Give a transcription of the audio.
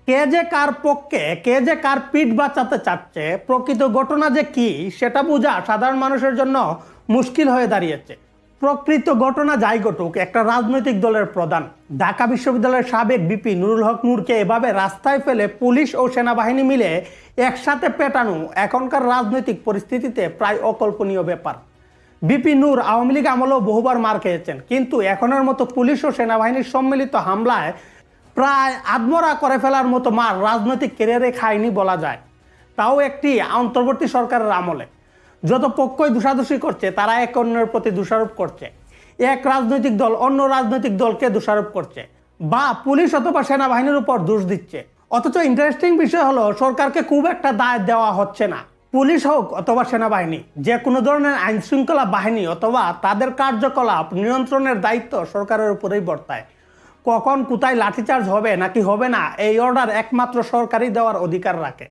কে যে কার পক্ষে, কে যে কার পিঠ বাঁচাতে চাচ্ছে, প্রকৃত ঘটনা যে কি সেটা বোঝা সাধারণ মানুষের জন্য মুশকিল হয়ে দাঁড়িয়েছে। প্রকৃত ঘটনা যাই ঘটুক, একটা রাজনৈতিক দলের প্রধান ঢাকা বিশ্ববিদ্যালয়ের সাবেক ভিপি নুরুল হক নূরকে এভাবে রাস্তায় ফেলে পুলিশ ও সেনাবাহিনী মিলে একসাথে পেটানো এখনকার রাজনৈতিক পরিস্থিতিতে প্রায় অকল্পনীয় ব্যাপার। ভিপি নূর আওয়ামী লীগ আমলেও বহুবার মার খেয়েছেন, কিন্তু এখনের মতো পুলিশ ও সেনাবাহিনীর সম্মিলিত হামলায় প্রায় আদমরা করে ফেলার মতো মার রাজনৈতিক ক্যারিয়ারে খায়নি বলা যায়, তাও একটি অন্তর্বর্তী সরকারের আমলে। যত পক্ষই দোষাদোষি করছে তারা এক অন্যের প্রতি দোষারোপ করছে, এক রাজনৈতিক দল অন্য রাজনৈতিক দলকে দোষারোপ করছে বা পুলিশ অথবা সেনাবাহিনীর উপর দোষ দিচ্ছে। অথচ ইন্টারেস্টিং বিষয় হলো, সরকারকে খুব একটা দায় দেওয়া হচ্ছে না। পুলিশ হোক অথবা সেনাবাহিনী, যে কোনো ধরনের আইন শৃঙ্খলা বাহিনী অথবা তাদের কার্যকলাপ নিয়ন্ত্রণের দায়িত্ব সরকারের উপরেই বর্তায়। কখন কোথায় লাঠিচার্জ হবে নাকি হবে না, এই অর্ডার একমাত্র সরকারই দেওয়ার অধিকার রাখে।